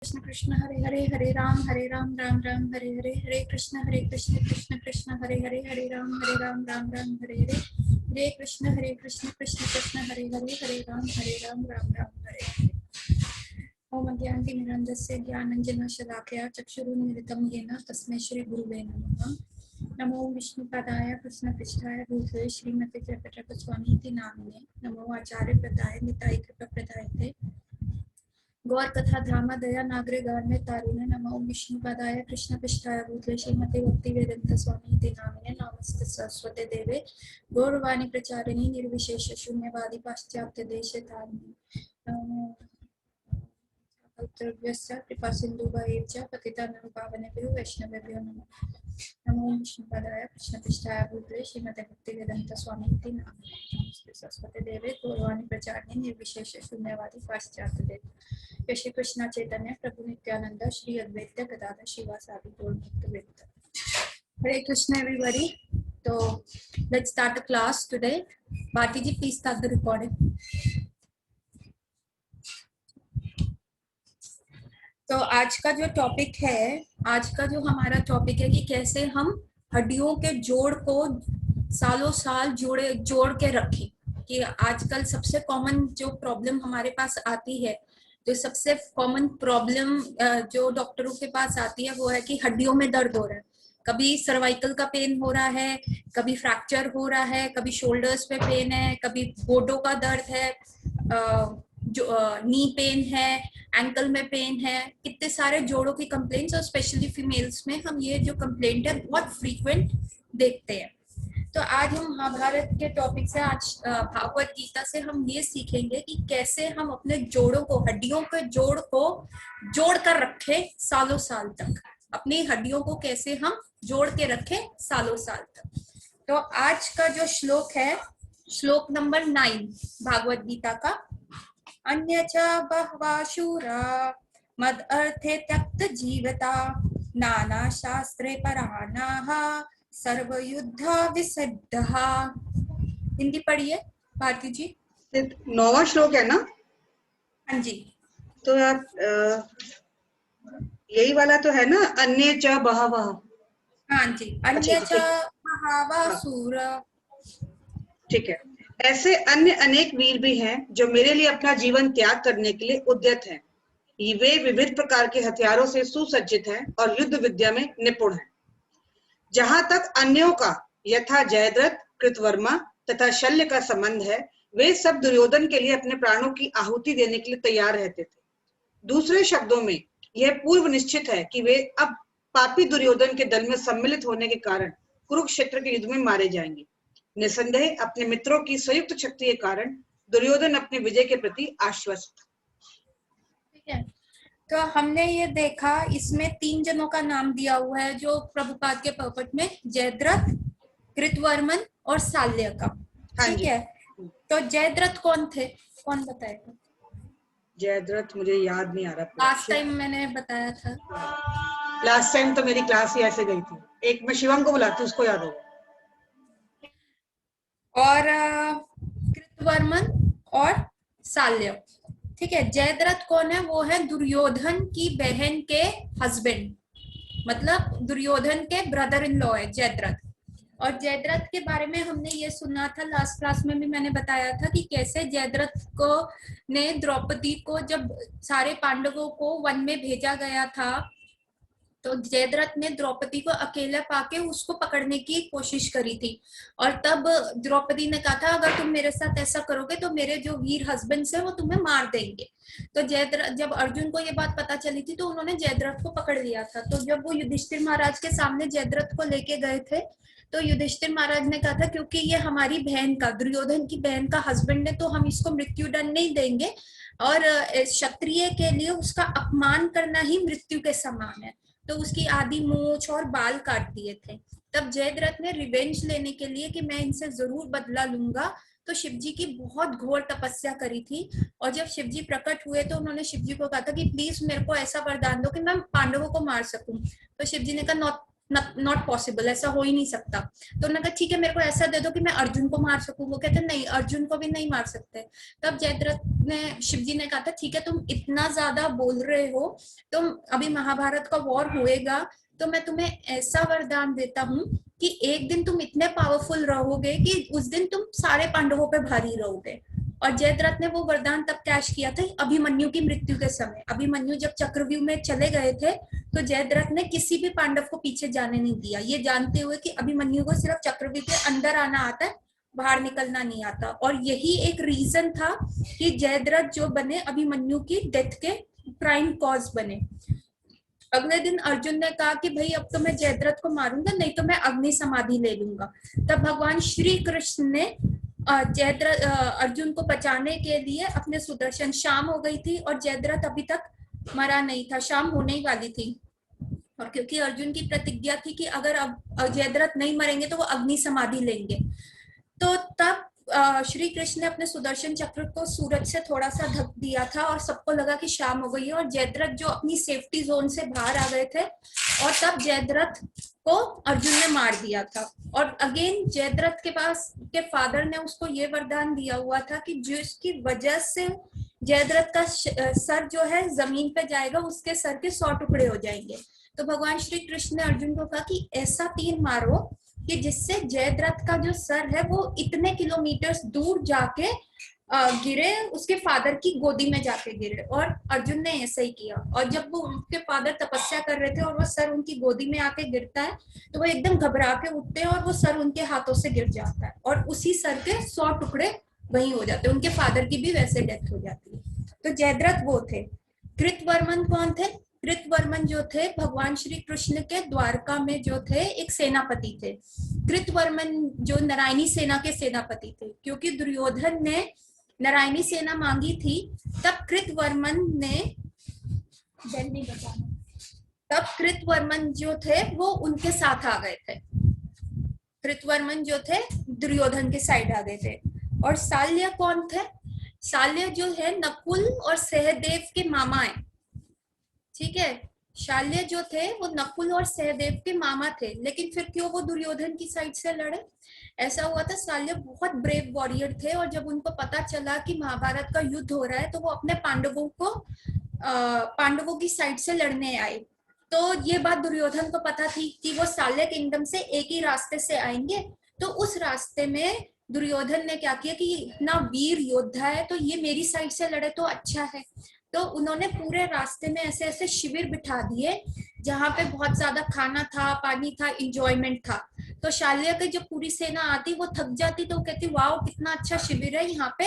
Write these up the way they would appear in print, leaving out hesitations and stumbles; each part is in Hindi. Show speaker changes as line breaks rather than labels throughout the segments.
कृष्ण कृष्ण हरे हरे हरे राम राम राम हरे हरे हरे कृष्ण कृष्ण कृष्ण हरे हरे राम राम राम हरे हरे कृष्ण कृष्ण कृष्ण हरे राम राम हरे हरे। ओम अज्ञानतिमिरन्धस्य ज्ञानाञ्जनशलाकया चक्षुरुन्मिलितं येन तस्मै श्री गुरुवे नमः। नमो विष्णुपदाय कृष्णपृष्ठाय भूतले श्रीमते जगन्नाथ नामिने। नमो आचार्य प्रदाय निताय कृपाप्रदायते गौर कथा धामा दया नागरे गार्मे तारुणे। नमो विष्णुपदाय कृष्णपृष्ठाय भूतले श्रीमते भक्ति वेदांत स्वामी नामिने। नमस्ते सरस्वते देवे गौरवाणी प्रचारिणी निर्विशेष शून्यवादी पाश्चात्य देशे तारिणी। कृपा सिंधुभैर्च पतितानां पावनेभ्यो वैष्णवेभ्यो नमः। नमो विष्णुपदाय कृष्णपृष्ठाय भूतले श्रीमते भक्तिवेदांत स्वामी नामिने। नमस्ते सरस्वती देवे गौरवाणी प्रचारिणी निर्विशेष शून्यवादी पाश्चात्य देशे। श्री कृष्ण चैतन्य प्रभु नित्यानंद श्री अद्वैत गदाधर शिवासादि गौर भक्तवृंद। हरे कृष्ण एवरीबॉडी। तो let's start the class today. Bharati ji please start the recording. तो आज का जो टॉपिक है, आज का जो हमारा टॉपिक है कि कैसे हम हड्डियों के जोड़ को सालों साल जोड़ के रखें। कि आजकल सबसे कॉमन जो प्रॉब्लम हमारे पास आती है, जो सबसे कॉमन प्रॉब्लम जो डॉक्टरों के पास आती है वो है कि हड्डियों में दर्द हो रहा है। कभी सर्वाइकल का पेन हो रहा है, कभी फ्रैक्चर हो रहा है, कभी शोल्डर्स पे पेन है, कभी गोडों का दर्द है, जो नी पेन है, एंकल में पेन है। कितने सारे जोड़ों की कंप्लेंट्स, और स्पेशली फीमेल्स में हम ये जो कंप्लेंट है बहुत फ्रीक्वेंट देखते हैं। तो आज हम महाभारत के टॉपिक से, आज भागवत गीता से हम ये सीखेंगे कि कैसे हम अपने जोड़ों को, हड्डियों के जोड़ को जोड़ कर रखें सालों साल तक। अपनी हड्डियों को कैसे हम जोड़ के रखें सालों साल तक। तो आज का जो श्लोक है, श्लोक नंबर 9 भागवत गीता का। अन्य च बहवा शूरा मद अर्थे त्यक्त जीवता नाना शास्त्रे पराणाः सर्वयुद्धा विसद्धा। हिंदी पढ़िए भारती जी।
9वां श्लोक है ना?
हाँ जी।
तो आप यही वाला तो है ना, अन्य च बहवः।
हाँ जी, अन्य च बहवा सूर।
ठीक है। ऐसे अन्य अनेक वीर भी हैं जो मेरे लिए अपना जीवन त्याग करने के लिए उद्यत हैं। वे विविध प्रकार के हथियारों से सुसज्जित हैं और युद्ध विद्या में निपुण हैं। जहां तक अन्यों का यथा जयद्रथ, कृतवर्मा तथा शल्य का संबंध है, वे सब दुर्योधन के लिए अपने प्राणों की आहुति देने के लिए तैयार रहते थे। दूसरे शब्दों में यह पूर्व निश्चित है कि वे अब पापी दुर्योधन के दल में सम्मिलित होने के कारण कुरुक्षेत्र के युद्ध में मारे जाएंगे। निसंदेह अपने मित्रों की संयुक्त शक्ति के कारण दुर्योधन अपने विजय के प्रति आश्वस्त।
ठीक है। तो हमने ये देखा, इसमें 3 जनों का नाम दिया हुआ है जो प्रभुपाद के पर्पट में, जयद्रथ, कृतवर्मन और शाल्य का। ठीक है। तो जयद्रथ कौन थे, कौन बताएगा?
जयद्रथ मुझे याद नहीं आ रहा।
लास्ट टाइम मैंने बताया था।
लास्ट टाइम तो मेरी क्लास ही ऐसे गई थी। एक मैं शिवम को बुलाती, उसको याद होगा।
और कृतवर्मन और शाल्य। ठीक है। जयद्रथ कौन है? वो है दुर्योधन की बहन के हस्बैंड, मतलब दुर्योधन के ब्रदर इन लॉ है जयद्रथ। और जयद्रथ के बारे में हमने ये सुना था, लास्ट क्लास में भी मैंने बताया था कि कैसे जयद्रथ को ने द्रौपदी को, जब सारे पांडवों को वन में भेजा गया था, तो जयद्रथ ने द्रौपदी को अकेला पाके उसको पकड़ने की कोशिश करी थी। और तब द्रौपदी ने कहा था, अगर तुम मेरे साथ ऐसा करोगे तो मेरे जो वीर हस्बैंड्स हैं वो तुम्हें मार देंगे। तो जयद्रथ, जब अर्जुन को ये बात पता चली थी तो उन्होंने जयद्रथ को पकड़ लिया था। तो जब वो युधिष्ठिर महाराज के सामने जयद्रथ को लेके गए थे, तो युधिष्ठिर महाराज ने कहा था, क्योंकि ये हमारी बहन का, दुर्योधन की बहन का हस्बैंड है, तो हम इसको मृत्यु दंड नहीं देंगे, और क्षत्रिय के लिए उसका अपमान करना ही मृत्यु के समान है। तो उसकी आधी मूंछ और बाल काट दिए थे। तब जयद्रथ ने रिवेंज लेने के लिए कि मैं इनसे जरूर बदला लूंगा, तो शिवजी की बहुत घोर तपस्या करी थी। और जब शिवजी प्रकट हुए तो उन्होंने शिवजी को कहा था कि प्लीज मेरे को ऐसा वरदान दो कि मैं पांडवों को मार सकूं। तो शिवजी ने कहा, नॉट पॉसिबल, ऐसा हो ही नहीं सकता। तो उन्होंने कहा ठीक है मेरे को ऐसा दे दो कि मैं अर्जुन को मार सकूं। वो कहते नहीं, अर्जुन को भी नहीं मार सकते। तब जयद्रथ ने, शिव जी ने कहा था ठीक है तुम इतना ज्यादा बोल रहे हो, तुम अभी महाभारत का वॉर होएगा तो मैं तुम्हें ऐसा वरदान देता हूँ कि एक दिन तुम इतने पावरफुल रहोगे कि उस दिन तुम सारे पांडवों पे भारी रहोगे। और जयद्रथ ने वो वरदान तब कैश किया था अभिमन्यु की मृत्यु के समय। अभिमन्यु जब चक्रव्यूह में चले गए थे तो जयद्रथ ने किसी भी पांडव को पीछे जाने नहीं दिया, ये जानते हुए कि अभिमन्यु को सिर्फ चक्रव्यूह के अंदर आना आता है, बाहर निकलना नहीं आता। और यही एक रीजन था कि जयद्रथ जो बने अभिमन्यु की डेथ के प्राइम कॉज बने। अगले दिन अर्जुन ने कहा कि भाई अब तो मैं जयद्रथ को मारूंगा, नहीं तो मैं अग्नि समाधि ले लूंगा। तब भगवान श्री कृष्ण ने जयद्रथ अर्जुन को बचाने के लिए अपने सुदर्शन, शाम हो गई थी और जयद्रथ अभी तक मरा नहीं था, शाम होने ही वाली थी। और क्योंकि अर्जुन की प्रतिज्ञा थी कि अगर अब जयद्रथ नहीं मरेंगे तो वो अग्नि समाधि लेंगे, तो तब श्री कृष्ण ने अपने सुदर्शन चक्र को सूरज से थोड़ा सा ढक दिया था और सबको लगा कि शाम हो गई है और जयद्रथ जो अपनी सेफ्टी जोन से बाहर आ गए थे, और तब जयद्रथ को अर्जुन ने मार दिया था। और अगेन जयद्रथ के पास के फादर ने उसको ये वरदान दिया हुआ था कि जिसकी वजह से जयद्रथ का सर जो है जमीन पे जाएगा, उसके सर के 100 टुकड़े हो जाएंगे। तो भगवान श्री कृष्ण ने अर्जुन को कहा कि ऐसा तीर मारो कि जिससे जयद्रथ का जो सर है वो इतने किलोमीटर दूर जाके गिरे, उसके फादर की गोदी में जाके गिरे। और अर्जुन ने ऐसा ही किया। और जब वो उनके फादर तपस्या कर रहे थे और वो सर उनकी गोदी में आके गिरता है तो वो एकदम घबरा के उठते हैं और वो सर उनके हाथों से गिर जाता है और उसी सर के 100 टुकड़े वहीं हो जाते हैं। उनके फादर की भी वैसे डेथ हो जाती है। तो जयद्रथ वो थे। कृतवर्मन कौन थे? कृतवर्मन जो थे भगवान श्री कृष्ण के द्वारका में जो थे एक सेनापति थे। कृतवर्मन जो नारायणी सेना के सेनापति थे, क्योंकि दुर्योधन ने नारायणी सेना मांगी थी, तब कृतवर्मन ने तब कृतवर्मन जो थे वो उनके साथ आ गए थे। कृतवर्मन जो थे दुर्योधन के साइड आ गए थे। और शाल्य कौन थे? शाल्य जो है नकुल और सहदेव के मामा है, ठीक है। शाल्य जो थे वो नकुल और सहदेव के मामा थे, लेकिन फिर क्यों वो दुर्योधन की साइड से लड़े? ऐसा हुआ था, शाल्य बहुत ब्रेव वॉरियर थे और जब उनको पता चला कि महाभारत का युद्ध हो रहा है तो वो अपने पांडवों की साइड से लड़ने आए। तो ये बात दुर्योधन को पता थी कि वो शाल्य किंगडम से एक ही रास्ते से आएंगे, तो उस रास्ते में दुर्योधन ने क्या किया कि इतना वीर योद्धा है तो ये मेरी साइड से लड़े तो अच्छा है। तो उन्होंने पूरे रास्ते में ऐसे ऐसे शिविर बिठा दिए जहाँ पे बहुत ज्यादा खाना था, पानी था, इंजॉयमेंट था। तो शाल्य की जब पूरी सेना आती वो थक जाती तो कहती वाह कितना अच्छा शिविर है यहाँ पे,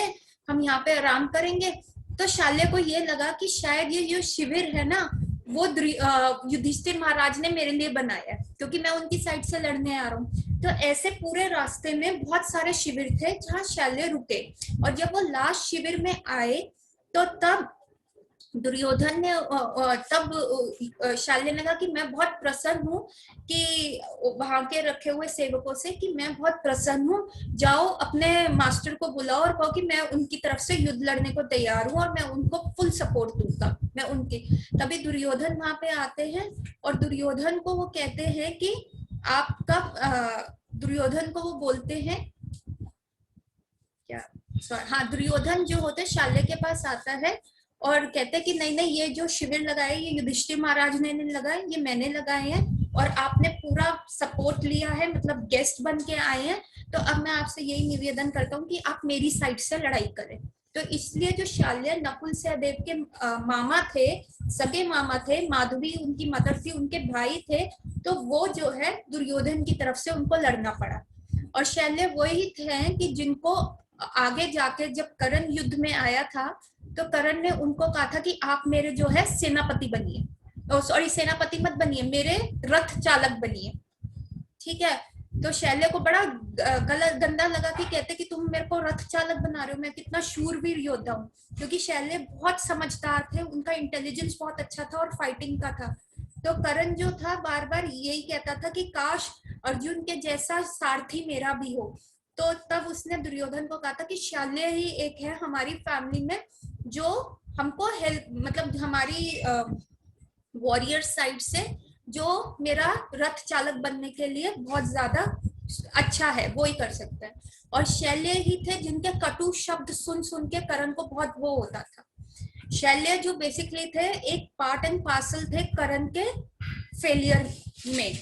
हम यहाँ पे आराम करेंगे। तो शाल्य को ये लगा कि शायद ये जो शिविर है ना वो युधिष्ठिर महाराज ने मेरे लिए बनाया है, क्योंकि मैं उनकी साइड से लड़ने आ रहा हूँ। तो ऐसे पूरे रास्ते में बहुत सारे शिविर थे जहाँ शाल्य रुके। और जब वो लास्ट शिविर में आए तो तब दुर्योधन ने तब शाल्य ने कहा कि मैं बहुत प्रसन्न हूँ कि वहां के रखे हुए सेवकों से कि मैं बहुत प्रसन्न हूँ, जाओ अपने मास्टर को बुलाओ और कहो कि मैं उनकी तरफ से युद्ध लड़ने को तैयार हूँ और मैं उनको फुल सपोर्ट दूंगा, मैं उनके। तभी दुर्योधन वहां पे आते हैं और दुर्योधन को वो कहते हैं कि आपका दुर्योधन को वो बोलते हैं क्या, हाँ, दुर्योधन जो होते शाल्य के पास आता है और कहते हैं कि नहीं नहीं ये जो शिविर लगाए ये युधिष्ठिर महाराज ने नहीं लगाए, ये मैंने लगाए हैं और आपने पूरा सपोर्ट लिया है, मतलब गेस्ट बन के आए हैं, तो अब मैं आपसे यही निवेदन करता हूँ कि आप मेरी साइड से लड़ाई करें। तो इसलिए जो शाल्य नकुल सहदेव के मामा थे, सगे मामा थे, माधवी उनकी मदर थी, उनके भाई थे, तो वो जो है दुर्योधन की तरफ से उनको लड़ना पड़ा। और शल्य वही थे कि जिनको आगे जाके जब कर्ण युद्ध में आया था तो कर्ण ने उनको कहा था कि आप मेरे जो है सेनापति बनिए, सॉरी सेनापति मत बनिए, मेरे रथ चालक बनिए, ठीक है। तो शैल्य को बड़ा गलत गंदा लगा कि कहते कि तुम मेरे को रथ चालक बना रहे हो, मैं कितना शूरवीर योद्धा हूँ, क्योंकि शैल्य बहुत समझदार थे, उनका इंटेलिजेंस बहुत अच्छा था और फाइटिंग का था। तो कर्ण जो था बार बार यही कहता था कि काश अर्जुन के जैसा सारथी मेरा भी हो। तो तब उसने दुर्योधन को कहा था कि शल्य ही एक है हमारी फैमिली में जो हमको हेल्प, मतलब हमारी वॉरियर साइड से जो मेरा रथ चालक बनने के लिए बहुत ज्यादा अच्छा है, वो ही कर सकता है। और शैल्य ही थे जिनके कटु शब्द सुन सुन के करण को बहुत वो होता था। शैल्य जो बेसिकली थे एक पार्ट एंड पार्सल थे करण के फेलियर में।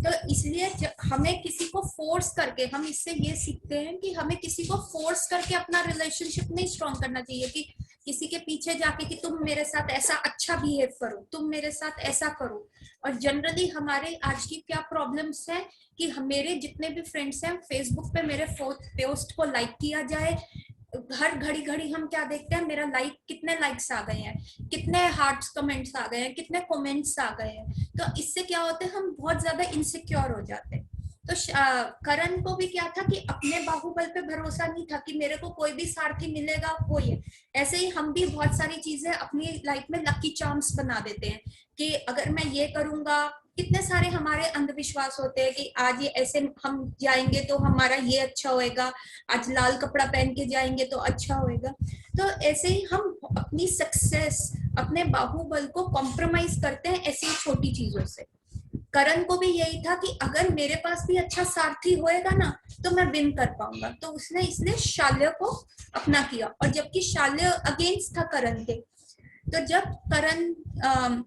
तो इसलिए हमें किसी को फोर्स करके, हम इससे ये सीखते हैं कि हमें किसी को फोर्स करके अपना रिलेशनशिप नहीं स्ट्रॉन्ग करना चाहिए, कि किसी के पीछे जाके कि तुम मेरे साथ ऐसा अच्छा बिहेव करो, तुम मेरे साथ ऐसा करो। और जनरली हमारे आज की क्या प्रॉब्लम्स है कि मेरे जितने भी फ्रेंड्स हैं, फेसबुक पे मेरे पोस्ट को लाइक किया जाए, हर घड़ी घड़ी हम क्या देखते हैं, मेरा लाइक कितने लाइक्स आ गए हैं, कितने हार्ट्स कमेंट्स आ गए हैं, कितने कमेंट्स आ गए हैं। तो इससे क्या होता है, हम बहुत ज्यादा इनसिक्योर हो जाते हैं। तो करण को भी क्या था कि अपने बाहुबल पे भरोसा नहीं था कि मेरे को कोई भी सारथी मिलेगा, कोई है। ऐसे ही हम भी बहुत सारी चीजें अपनी लाइफ में लकी चार्म्स बना देते हैं कि अगर मैं ये करूंगा, कितने सारे हमारे अंधविश्वास होते हैं कि आज ये ऐसे हम जाएंगे तो हमारा ये अच्छा होएगा, आज लाल कपड़ा पहन के जाएंगे तो अच्छा होएगा। तो ऐसे ही हम अपनी सक्सेस, अपने बाहुबल को कॉम्प्रोमाइज करते हैं ऐसी छोटी चीजों से। करण को भी यही था कि अगर मेरे पास भी अच्छा सारथी होएगा ना तो मैं विन कर पाऊंगा। तो उसने इसलिए शाल्य को अपना किया, और जबकि शाल्य अगेंस्ट था करण के। तो जब करण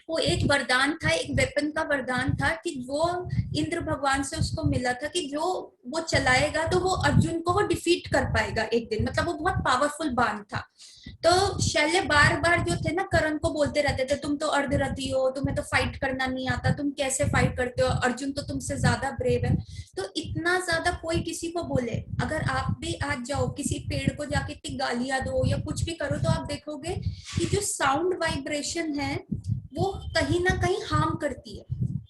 वो एक वरदान था, एक वेपन का वरदान था कि वो इंद्र भगवान से उसको मिला था कि जो वो चलाएगा तो वो अर्जुन को वो डिफीट कर पाएगा एक दिन, मतलब वो बहुत पावरफुल बाण था। तो शैल्य बार बार जो थे ना करण को बोलते रहते थे, तुम तो अर्धरथी हो, तुम्हें तो फाइट करना नहीं आता, तुम कैसे फाइट करते हो, अर्जुन तो तुमसे ज्यादा ब्रेव है। तो इतना ज्यादा कोई किसी को बोले, अगर आप भी आज जाओ किसी पेड़ को जाके इतनी गालियां दो या कुछ भी करो, तो आप देखोगे कि जो साउंड वाइब्रेशन है वो कहीं ना कहीं हार्म करती है।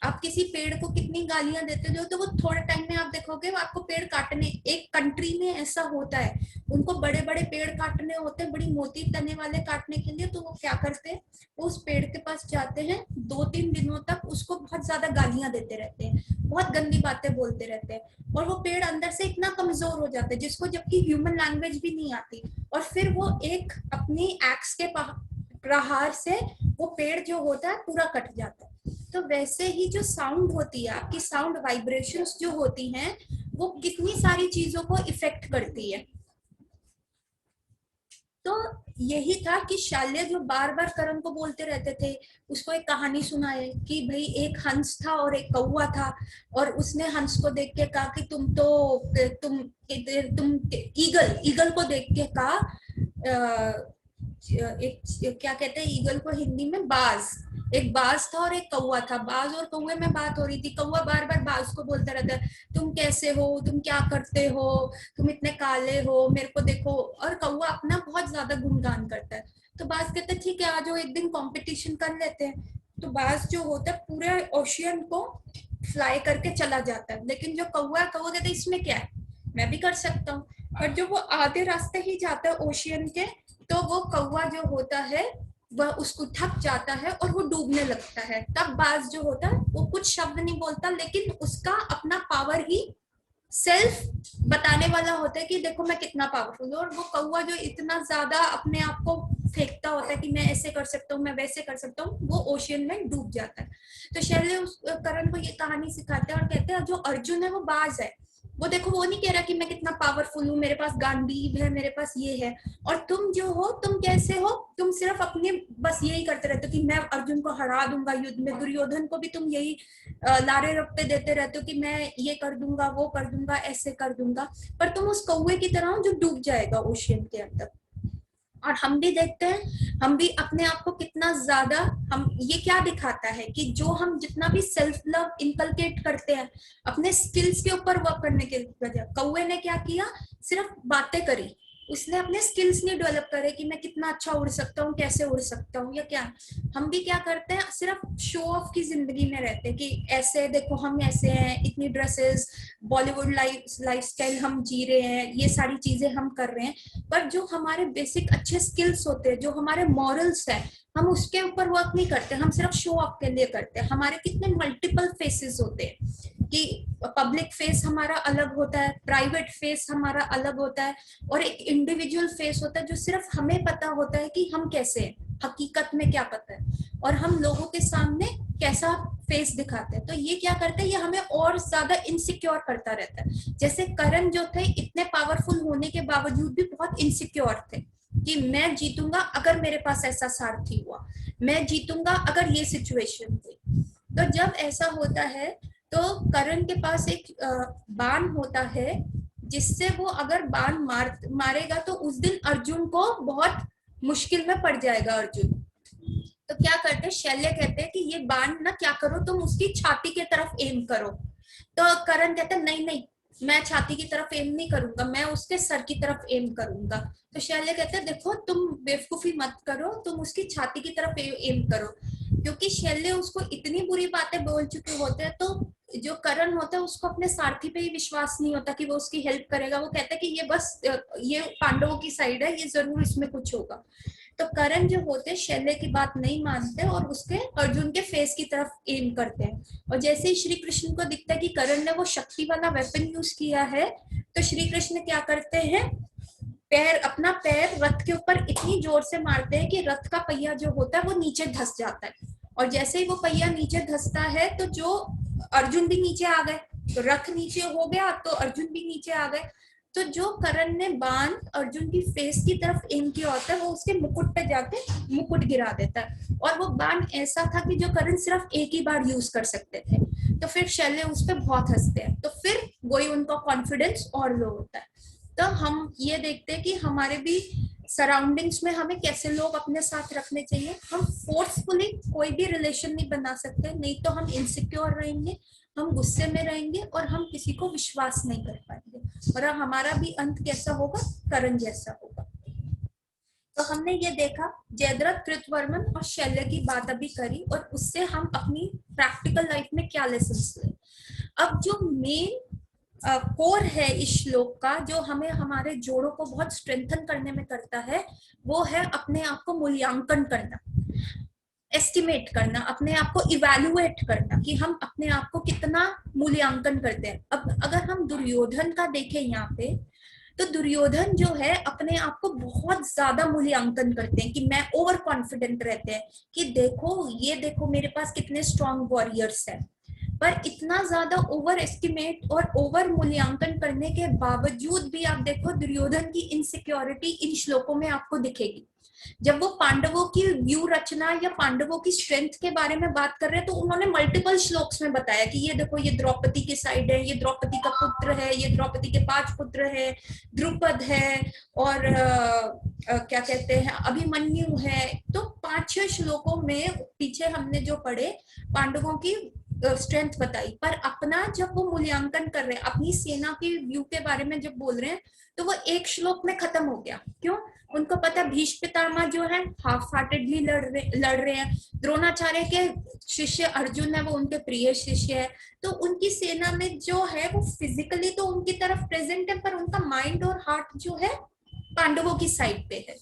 आप किसी पेड़ को कितनी गालियां देते हो तो वो थोड़े टाइम में आप देखोगे वो आपको पेड़ काटने, एक कंट्री में ऐसा होता है, उनको बड़े बड़े पेड़ काटने होते हैं, बड़ी मोटी तने वाले काटने के लिए। तो वो क्या करते हैं, वो उस पेड़ के पास जाते हैं, 2-3 दिनों तक उसको बहुत ज्यादा गालियां देते रहते हैं, बहुत गंदी बातें बोलते रहते हैं, और वो पेड़ अंदर से इतना कमजोर हो जाता है जिसको जबकि ह्यूमन लैंग्वेज भी नहीं आती, और फिर वो एक अपनी एक्स के प्रहार से वो पेड़ जो होता है पूरा कट जाता है। तो वैसे ही जो साउंड होती है, आपकी साउंड वाइब्रेशंस जो होती हैं, वो कितनी सारी चीजों को इफेक्ट करती है। तो यही था कि शाल्य जो बार बार करण को बोलते रहते थे, उसको एक कहानी सुनाए कि भाई एक हंस था और एक कौवा था, और उसने हंस को देख के कहा कि तुम ईगल, ईगल को देख के कहा, एक क्या कहते हैं ईगल को हिंदी में, बाज। एक बाज था और एक कौवा था, बाज और कौवे में बात हो रही थी। कौवा बार बार बाज को बोलता रहता है, तुम कैसे हो, तुम क्या करते हो, तुम इतने काले हो, मेरे को देखो। और कौवा अपना बहुत ज्यादा गुणगान करता है। तो बाज कहता है ठीक है आज एक दिन कंपटीशन कर लेते हैं। तो बाज जो होता है पूरे ओशियन को फ्लाई करके चला जाता है, लेकिन जो कौवा कहता है इसमें क्या है, मैं भी कर सकता हूँ। और जो वो आधे रास्ते ही जाता है ओशियन के, तो वो कौवा जो होता है वह उसको थक जाता है और वो डूबने लगता है। तब बाज जो होता है वो कुछ शब्द नहीं बोलता, लेकिन उसका अपना पावर ही सेल्फ बताने वाला होता है कि देखो मैं कितना पावरफुल हूँ। और वो कौवा जो इतना ज्यादा अपने आप को फेंकता होता है कि मैं ऐसे कर सकता हूँ, मैं वैसे कर सकता हूँ, वो ओशियन में डूब जाता है। तो शैल्य उस करण को ये कहानी सिखाते हैं और कहते हैं जो अर्जुन है वो बाज है, वो देखो वो नहीं कह रहा कि मैं कितना पावरफुल हूँ, मेरे पास गांडीव है, मेरे पास ये है। और तुम जो हो, तुम कैसे हो, तुम सिर्फ अपने बस यही करते रहते हो कि मैं अर्जुन को हरा दूंगा युद्ध में। दुर्योधन को भी तुम यही लारे रप्पे देते रहते हो कि मैं ये कर दूंगा, वो कर दूंगा, ऐसे कर दूंगा। पर तुम उस कौवे की तरह हो जो डूब जाएगा ओशियन के अंदर। और हम भी देखते हैं, हम भी अपने आप को कितना ज्यादा, हम ये क्या दिखाता है कि जो हम जितना भी सेल्फ लव इनकलकेट करते हैं अपने स्किल्स के ऊपर वर्क करने के वजह, कौवे ने क्या किया, सिर्फ बातें करी, उसने अपने स्किल्स नहीं डेवलप करे कि मैं कितना अच्छा उड़ सकता हूँ, कैसे उड़ सकता हूँ या क्या। हम भी क्या करते हैं, सिर्फ शो ऑफ की जिंदगी में रहते हैं कि ऐसे देखो हम ऐसे हैं, इतनी ड्रेसेस, बॉलीवुड लाइफस्टाइल हम जी रहे हैं, ये सारी चीजें हम कर रहे हैं। पर जो हमारे बेसिक अच्छे स्किल्स होते हैं, जो हमारे मॉरल्स है, हम उसके ऊपर वर्क नहीं करते, हम सिर्फ शो ऑफ के लिए करते हैं। हमारे कितने मल्टीपल फेसेस होते हैं कि पब्लिक फेस हमारा अलग होता है, प्राइवेट फेस हमारा अलग होता है, और एक इंडिविजुअल फेस होता है जो सिर्फ हमें पता होता है कि हम कैसे हैं, हकीकत में क्या पता है, और हम लोगों के सामने कैसा फेस दिखाते हैं, तो ये क्या करते हैं, ये हमें और ज्यादा इनसिक्योर करता रहता है। जैसे करण जो थे इतने पावरफुल होने के बावजूद भी बहुत इनसिक्योर थे कि मैं जीतूंगा अगर मेरे पास ऐसा सारथी हुआ, मैं जीतूंगा अगर ये सिचुएशन हुई। तो जब ऐसा होता है तो करण के पास एक बाण होता है, जिससे वो अगर बाण मारेगा तो उस दिन अर्जुन को बहुत मुश्किल में पड़ जाएगा अर्जुन। तो क्या करते हैं, शैल्य कहते हैं कि ये बाण ना क्या करो, तुम उसकी छाती के तरफ एम करो। तो करण कहते हैं नहीं नहीं, मैं छाती की तरफ एम नहीं करूंगा, मैं उसके सर की तरफ एम करूंगा। तो शैल्य कहते हैं देखो तुम बेवकूफी मत करो, तुम उसकी छाती की तरफ एम करो, क्योंकि शैल्य उसको इतनी बुरी बातें बोल चुके होते हैं। तो जो करण होता है उसको अपने सारथी पे ही विश्वास नहीं होता कि वो उसकी हेल्प करेगा। वो कहता है कि ये बस ये पांडवों की साइड है, ये जरूर इसमें कुछ होगा। तो करण जो होते हैं शैल्य की बात नहीं मानते और उसके अर्जुन के फेस की तरफ एम करते हैं। और जैसे ही श्री कृष्ण को दिखता है कि करण ने वो शक्ति वाला वेपन यूज किया है, तो श्री कृष्ण क्या करते हैं, अपना पैर रथ के ऊपर इतनी जोर से मारते हैं कि रथ का पहिया जो होता है वो नीचे धस जाता है। और जैसे ही वो पहिया नीचे धसता है तो जो अर्जुन भी नीचे आ गए, तो रथ नीचे हो गया तो अर्जुन भी नीचे आ गए। तो जो करण ने बाण अर्जुन की फेस की तरफ एम किया होता है वो उसके मुकुट पे जाके मुकुट गिरा देता है। और वो बाण ऐसा था कि जो करण सिर्फ एक ही बार यूज कर सकते थे। तो फिर शैल्य उस पर बहुत हंसते हैं, तो फिर वही उनका कॉन्फिडेंस और लो होता है। तो हम ये देखते हैं कि हमारे भी सराउंडिंग्स में हमें कैसे लोग अपने साथ रखने चाहिए। हम फोर्सफुली कोई भी रिलेशन नहीं बना सकते, नहीं तो हम इनसिक्योर रहेंगे, हम गुस्से में रहेंगे और हम किसी को विश्वास नहीं कर पाएंगे और हमारा भी अंत कैसा होगा, करण जैसा होगा। तो हमने ये देखा जयद्रथ, कृतवर्मन और शैल्य की बात अभी करी और उससे हम अपनी प्रैक्टिकल लाइफ में क्या लेसन्स ले। अब जो मेन कोर है इस श्लोक का, जो हमें हमारे जोड़ों को बहुत स्ट्रेंथन करने में करता है, वो है अपने आप को मूल्यांकन करना, एस्टिमेट करना, अपने आप को इवैल्यूएट करना कि हम अपने आप को कितना मूल्यांकन करते हैं। अब अगर हम दुर्योधन का देखें यहाँ पे, तो दुर्योधन जो है अपने आप को बहुत ज्यादा मूल्यांकन करते हैं कि मैं ओवर कॉन्फिडेंट रहते हैं कि देखो ये देखो मेरे पास कितने स्ट्रॉन्ग वॉरियर्स हैं। पर इतना ज्यादा ओवर एस्टिमेट और ओवर मूल्यांकन करने के बावजूद भी आप देखो दुर्योधन की इनसिक्योरिटी इन श्लोकों में आपको दिखेगी। जब वो पांडवों की व्यू रचना या पांडवों की स्ट्रेंथ के बारे में बात कर रहे हैं तो उन्होंने मल्टीपल श्लोक्स में बताया कि ये देखो ये द्रौपदी की साइड है, ये द्रौपदी का पुत्र है, ये द्रौपदी के 5 पुत्र है, द्रुपद है और क्या कहते हैं अभिमन्यु है। तो 5-6 श्लोकों में पीछे हमने जो पढ़े पांडवों की स्ट्रेंथ बताई। पर अपना जब वो मूल्यांकन कर रहे हैं, अपनी सेना की व्यू के बारे में जब बोल रहे हैं, तो वो एक श्लोक में खत्म हो गया। क्यों? उनको पता भीष्म पितामह जो है हाफ हार्टेडली लड़ रहे हैं, द्रोणाचार्य के शिष्य अर्जुन है वो उनके प्रिय शिष्य है, तो उनकी सेना में जो है वो फिजिकली तो उनकी तरफ प्रेजेंट है, पर उनका माइंड और हार्ट जो है पांडवों की साइड पे है।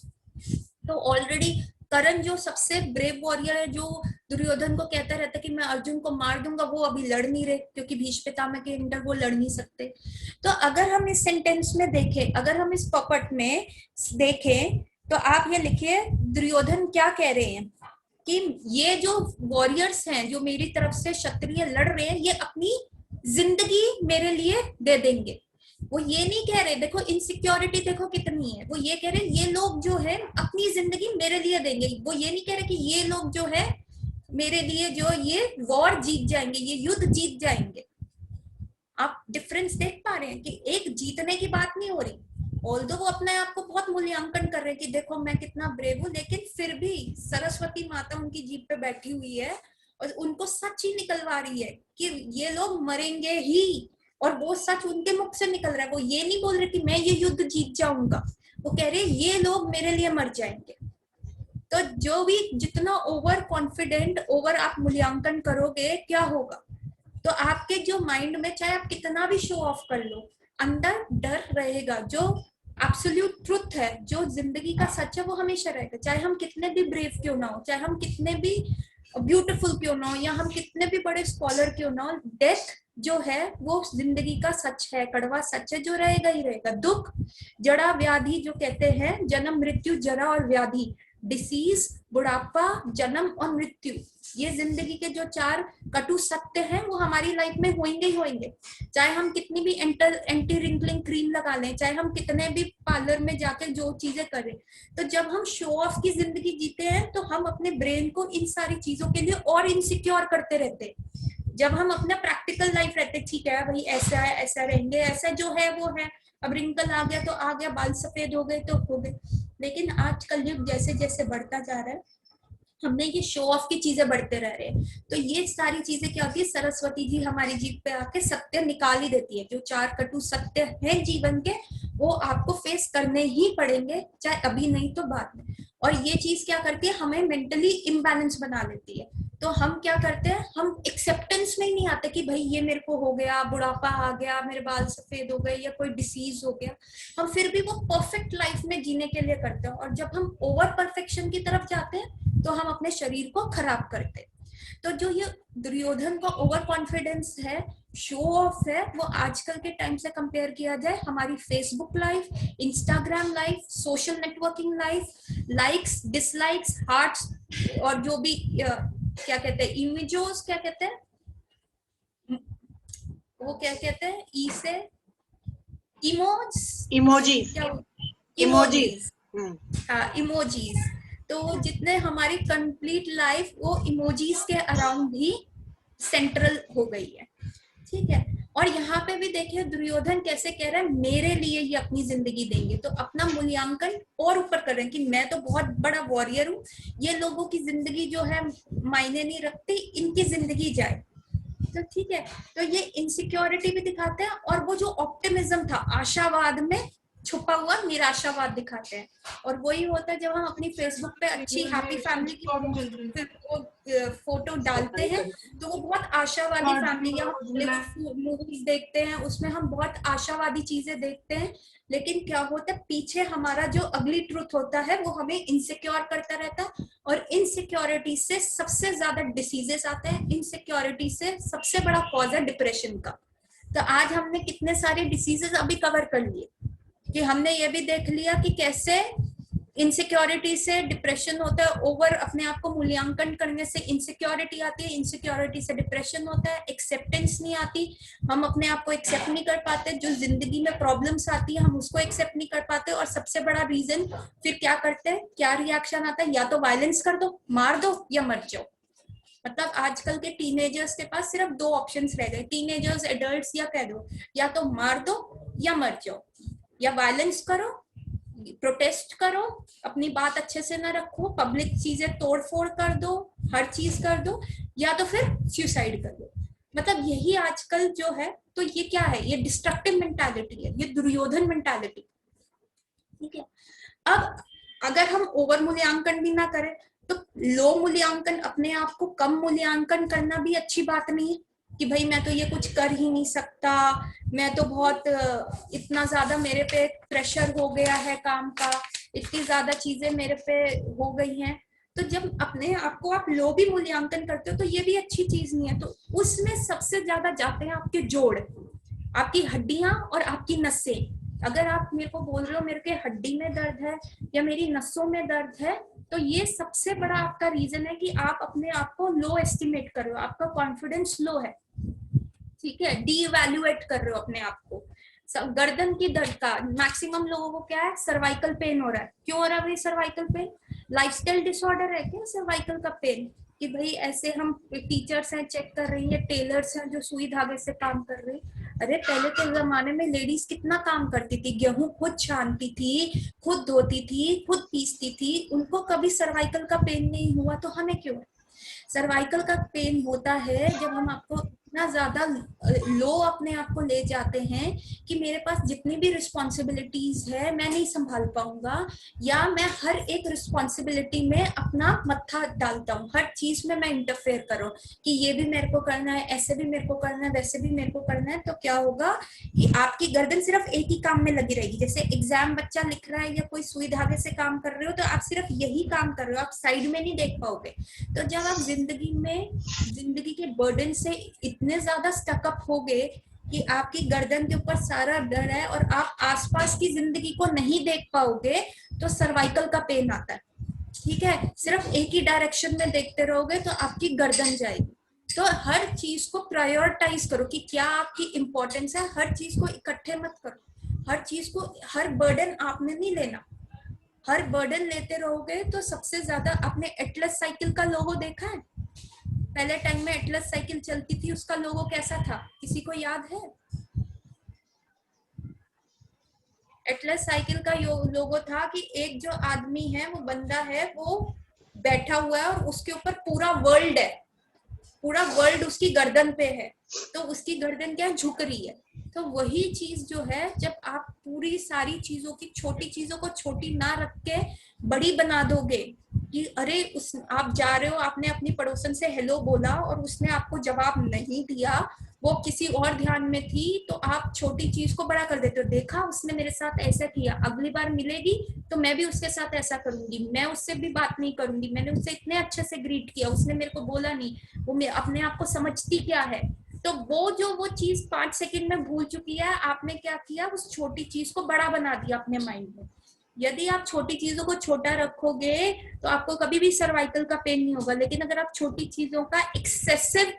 तो ऑलरेडी करण जो सबसे ब्रेव वॉरियर है, जो दुर्योधन को कहता रहता है कि मैं अर्जुन को मार दूंगा, वो अभी लड़ नहीं रहे क्योंकि भीष्म पितामह के अंडर वो लड़ नहीं सकते। तो अगर हम इस सेंटेंस में देखें, अगर हम इस पॉपट में देखें, तो आप ये लिखिए दुर्योधन क्या कह रहे हैं कि ये जो वॉरियर्स हैं जो मेरी तरफ से क्षत्रिय लड़ रहे हैं, ये अपनी जिंदगी मेरे लिए दे देंगे। वो ये नहीं कह रहे, देखो इनसिक्योरिटी देखो कितनी है, वो ये कह रहे ये लोग जो है अपनी जिंदगी मेरे लिए देंगे। वो ये नहीं कह रहे कि ये लोग जो है मेरे लिए जो ये वॉर जीत जाएंगे, ये युद्ध जीत जाएंगे। आप डिफरेंस देख पा रहे हैं कि एक जीतने की बात नहीं हो रही, ऑल्दो वो अपने आप को बहुत मूल्यांकन कर रहे हैं कि देखो मैं कितना ब्रेव हूं, लेकिन फिर भी सरस्वती माता उनकी जीप पे बैठी हुई है और उनको सच ही निकलवा रही है कि ये लोग मरेंगे ही, और वो सच उनके मुख से निकल रहा है। वो ये नहीं बोल रहे कि मैं ये युद्ध जीत जाऊंगा, वो कह रहे ये लोग मेरे लिए मर जाएंगे। तो जो भी जितना ओवर कॉन्फिडेंट, ओवर आप मूल्यांकन करोगे क्या होगा, तो आपके जो माइंड में चाहे आप कितना भी शो ऑफ कर लो, अंदर डर रहेगा। जो एब्सोल्यूट ट्रुथ है, जो जिंदगी का सच है, वो हमेशा रहेगा। चाहे हम कितने भी ब्रेव क्यों ना हो, चाहे हम कितने भी ब्यूटीफुल क्यों ना हो, या हम कितने भी बड़े स्कॉलर क्यों ना हो, डेथ जो है वो जिंदगी का सच है, कड़वा सच है, जो रहेगा ही रहेगा। दुख, जड़ा, व्याधि जो कहते हैं, जन्म, मृत्यु, जरा और व्याधि, डिसीज, बुढ़ापा, जन्म और मृत्यु, ये जिंदगी के जो 4 कटु सत्य हैं वो हमारी लाइफ में होंगे ही होंगे। चाहे हम कितनी भी एंटी रिंकलिंग क्रीम लगा लें, चाहे हम कितने भी पार्लर में जाकर जो चीजें करें, तो जब हम शो ऑफ की जिंदगी जीते हैं तो हम अपने ब्रेन को इन सारी चीजों के लिए और इनसिक्योर करते रहते हैं। जब हम अपना प्रैक्टिकल लाइफ रहते, ठीक है भाई ऐसा है, ऐसा रहेंगे, ऐसा जो है वो है, अब रिंकल आ गया तो आ गया, बाल सफेद हो गए तो हो गए। लेकिन आजकल युग जैसे जैसे बढ़ता जा रहा है, हमने ये शो ऑफ की चीजें बढ़ते रह रहे हैं, तो ये सारी चीजें क्या होती है, सरस्वती जी हमारी जीभ पे आके सत्य निकाल ही देती है। जो 4 कटु सत्य हैं जीवन के, वो आपको फेस करने ही पड़ेंगे, चाहे अभी नहीं तो बाद में। और ये चीज क्या करती है, हमें मेंटली इम्बैलेंस बना लेती है। तो हम क्या करते हैं, हम एक्सेप्टेंस में ही नहीं आते कि भाई ये मेरे को हो गया, बुढ़ापा आ गया, मेरे बाल सफेद हो गए, या कोई डिसीज हो गया। हम फिर भी वो परफेक्ट लाइफ में जीने के लिए करते हैं, और जब हम ओवर परफेक्शन की तरफ जाते हैं तो हम अपने शरीर को खराब करते हैं। तो जो ये दुर्योधन का ओवर कॉन्फिडेंस है, शो ऑफ है, वो आजकल के टाइम से कंपेयर किया जाए हमारी Facebook life, Instagram life, social networking life, likes, dislikes, hearts, और जो भी क्या कहते हैं, इमेजेस, क्या कहते हैं वो, क्या कहते हैं, ई से
इमोजीज,
इमोजीज, हाँ इमोजीज। तो जितने हमारी कंप्लीट लाइफ वो इमोजीज के अराउंड ही सेंट्रल हो गई है, ठीक है। और यहाँ पे भी देखिए दुर्योधन कैसे कह रहा है, मेरे लिए ही अपनी जिंदगी देंगे, तो अपना मूल्यांकन और ऊपर कर रहे हैं कि मैं तो बहुत बड़ा वॉरियर हूँ, ये लोगों की जिंदगी जो है मायने नहीं रखती, इनकी जिंदगी जाए। तो ठीक है, तो ये इनसिक्योरिटी भी दिखाते हैं, और वो जो ऑप्टिमिज्म था, आशावाद में छुपा हुआ निराशावाद दिखाते हैं। और वही होता है जब हम अपनी फेसबुक पे अच्छी हैप्पी फैमिली की फोटो डालते हैं, तो वो बहुत आशावादी फैमिली, या हम मूवीज देखते हैं उसमें हम बहुत आशावादी चीजें देखते हैं, लेकिन क्या होता है पीछे हमारा जो अगली ट्रुथ होता है वो हमें इनसिक्योर करता रहता है। और इनसिक्योरिटी से सबसे ज्यादा डिसीजेस आते हैं, इनसिक्योरिटी से सबसे बड़ा कॉज है डिप्रेशन का। तो आज हमने कितने सारे डिसीजेस अभी कवर कर लिए, कि हमने ये भी देख लिया कि कैसे इनसिक्योरिटी से डिप्रेशन होता है, ओवर अपने आप को मूल्यांकन करने से इनसिक्योरिटी आती है, इनसिक्योरिटी से डिप्रेशन होता है, एक्सेप्टेंस नहीं आती, हम अपने आप को एक्सेप्ट नहीं कर पाते, जो जिंदगी में प्रॉब्लम्स आती है हम उसको एक्सेप्ट नहीं कर पाते, और सबसे बड़ा रीजन फिर क्या करते हैं, क्या रिएक्शन आता है, या तो वायलेंस कर दो, मार दो, या मर जाओ। मतलब आजकल के टीनेजर्स के पास सिर्फ 2 ऑप्शंस रह गए, टीनेजर्स, एडल्ट्स, या कह दो या तो मार दो या मर जाओ, या वायलेंस करो, प्रोटेस्ट करो, अपनी बात अच्छे से ना रखो, पब्लिक चीजें तोड़ फोड़ कर दो, हर चीज कर दो, या तो फिर सुसाइड कर दो। मतलब यही आजकल जो है, तो ये क्या है, ये डिस्ट्रक्टिव मेंटालिटी है, ये दुर्योधन मेंटालिटी, ठीक है। अब अगर हम ओवर मूल्यांकन भी ना करें, तो लो मूल्यांकन, अपने आप को कम मूल्यांकन करना भी अच्छी बात नहीं है, कि भाई मैं तो ये कुछ कर ही नहीं सकता, मैं तो बहुत इतना ज्यादा मेरे पे प्रेशर हो गया है काम का, इतनी ज्यादा चीजें मेरे पे हो गई हैं। तो जब अपने आप को आप लो भी मूल्यांकन करते हो तो ये भी अच्छी चीज नहीं है। तो उसमें सबसे ज्यादा जाते हैं आपके जोड़, आपकी हड्डियां और आपकी नसें। अगर आप मेरे को बोल रहे हो मेरे के हड्डी में दर्द है या मेरी नसों में दर्द है, तो ये सबसे बड़ा आपका रीजन है कि आप अपने आप को लो एस्टिमेट कर रहे हो, आपका कॉन्फिडेंस लो है, ठीक है, डी इवैल्यूएट कर रहे हो अपने आप को। गर्दन की दर्द का मैक्सिमम लोगों को क्या है, सर्वाइकल पेन हो रहा है। क्यों हो रहा है भाई सर्वाइकल पेन? लाइफस्टाइल डिसऑर्डर है क्या सर्वाइकल का पेन? कि भाई ऐसे हम टीचर्स हैं चेक कर रही है, टेलर्स हैं जो सुई धागे से काम कर रही। अरे पहले के जमाने में लेडीज कितना काम करती थी, गेहूं खुद छानती थी, खुद धोती थी, खुद पीसती थी, उनको कभी सर्वाइकल का पेन नहीं हुआ, तो हमें क्यों है? सर्वाइकल का पेन होता है जब हम आपको इतना ज्यादा लो अपने आप को ले जाते हैं कि मेरे पास जितनी भी रिस्पॉन्सिबिलिटीज है मैं नहीं संभाल पाऊंगा, या मैं हर एक रिस्पॉन्सिबिलिटी में अपना मत्था डालता हूँ, हर चीज में मैं इंटरफेयर करूँ कि ये भी मेरे को करना है, ऐसे भी मेरे को करना है, वैसे भी मेरे को करना है। तो क्या होगा कि आपकी गर्दन सिर्फ एक ही काम में लगी रहेगी। जैसे एग्जाम बच्चा लिख रहा है या कोई सुई धागे से काम कर रहे हो, तो आप सिर्फ यही काम कर रहे हो, आप साइड में नहीं देख पाओगे। तो जब आप जिंदगी के बर्डन से इतने ज्यादा स्टकअप हो गए कि आपकी गर्दन के ऊपर सारा डर है और आप आसपास की जिंदगी को नहीं देख पाओगे, तो सर्वाइकल का पेन आता है। ठीक है, सिर्फ एक ही डायरेक्शन में देखते रहोगे तो आपकी गर्दन जाएगी। तो हर चीज को प्रायोरिटाइज करो कि क्या आपकी इंपॉर्टेंस है, हर चीज को इकट्ठे मत करो, हर चीज को, हर बर्डन आपने नहीं लेना। हर बर्डन लेते रहोगे तो सबसे ज्यादा, आपने एटलस साइकिल का लोगो देखा है? पहले टाइम में एटलस साइकिल चलती थी, उसका लोगो कैसा था, किसी को याद है? एटलस साइकिल का लोगो था कि एक जो आदमी है, वो बंदा है, वो बैठा हुआ है और उसके ऊपर पूरा वर्ल्ड है, पूरा वर्ल्ड उसकी गर्दन पे है, तो उसकी गर्दन क्या झुक रही है। तो वही चीज जो है, जब आप पूरी सारी चीजों की, छोटी चीजों को छोटी ना रख के बड़ी बना दोगे कि अरे उस, आप जा रहे हो, आपने अपनी पड़ोसन से हेलो बोला और उसने आपको जवाब नहीं दिया, वो किसी और ध्यान में थी, तो आप छोटी चीज को बड़ा कर देते हो। देखा, उसने मेरे साथ ऐसा किया, अगली बार मिलेगी तो मैं भी उसके साथ ऐसा करूंगी, मैं उससे भी बात नहीं करूंगी, मैंने उससे इतने अच्छे से ग्रीट किया, उसने मेरे को बोला नहीं, वो अपने आप को समझती क्या है। तो वो चीज 5 सेकंड में भूल चुकी है, आपने क्या किया, उस छोटी चीज को बड़ा बना दिया अपने माइंड में। यदि आप छोटी चीजों को छोटा रखोगे तो आपको कभी भी सर्वाइकल का पेन नहीं होगा, लेकिन अगर आप छोटी चीजों का एक्सेसिव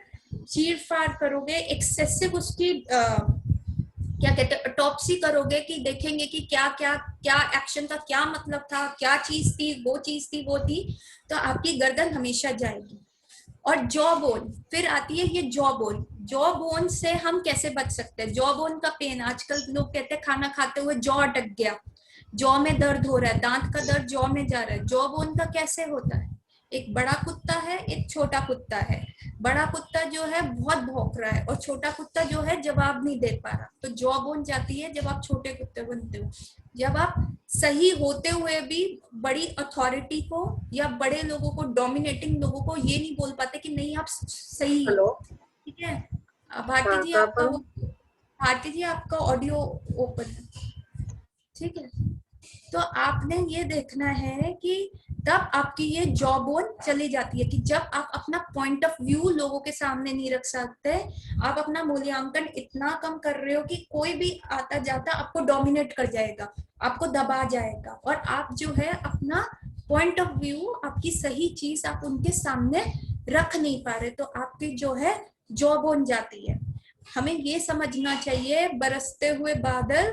चीर फाड़ करोगे, एक्सेसिव उसकी क्या कहते हैं, ऑटोप्सी करोगे, कि देखेंगे कि क्या क्या क्या एक्शन का क्या मतलब था, क्या चीज थी, वो चीज थी, वो थी, तो आपकी गर्दन हमेशा जाएगी। और जॉ बोन, फिर आती है ये जॉ बोन। जॉ बोन से हम कैसे बच सकते हैं? जॉ बोन का पेन, आजकल लोग कहते हैं खाना खाते हुए जॉ अटक गया, जॉ में दर्द हो रहा है, दांत का दर्द जॉ में जा रहा है। जॉ बोन का कैसे होता है? एक बड़ा कुत्ता है, एक छोटा कुत्ता है, बड़ा कुत्ता जो है बहुत भौंक रहा है और छोटा कुत्ता जो है जवाब नहीं दे पा रहा, तो जॉ बोन जाती है जब आप छोटे कुत्ते बनते हो। जब आप सही होते हुए भी बड़ी अथॉरिटी को या बड़े लोगों को, डोमिनेटिंग लोगों को ये नहीं बोल पाते कि नहीं आप सही हो। ठीक है, भारती जी आपका, भारती जी आपका ऑडियो ओपन है, ठीक है। तो आपने ये देखना है कि तब आपकी ये जॉ बोन चली जाती है कि जब आप अपना पॉइंट ऑफ व्यू लोगों के सामने नहीं रख सकते, आप अपना मूल्यांकन इतना कम कर रहे हो कि कोई भी आता जाता आपको डोमिनेट कर जाएगा, आपको दबा जाएगा, और आप जो है अपना पॉइंट ऑफ व्यू, आपकी सही चीज आप उनके सामने रख नहीं पा रहे, तो आपकी जो है जॉ बोन जाती है। हमें ये समझना चाहिए, बरसते हुए बादल,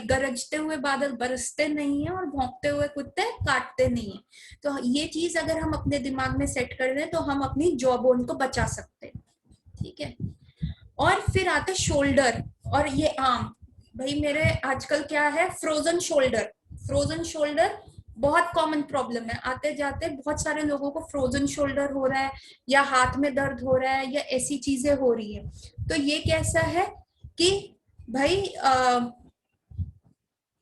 गरजते हुए बादल बरसते नहीं है और भौंकते हुए कुत्ते काटते नहीं है। तो ये चीज अगर हम अपने दिमाग में सेट कर लें तो हम अपनी जॉ बोन को बचा सकते हैं, ठीक है। और फिर आते शोल्डर और ये आर्म। भाई मेरे आजकल क्या है, फ्रोजन शोल्डर। फ्रोजन शोल्डर बहुत कॉमन प्रॉब्लम है, आते जाते बहुत सारे लोगों को फ्रोजन शोल्डर हो रहा है, या हाथ में दर्द हो रहा है, या ऐसी चीजें हो रही है। तो ये कैसा है कि भाई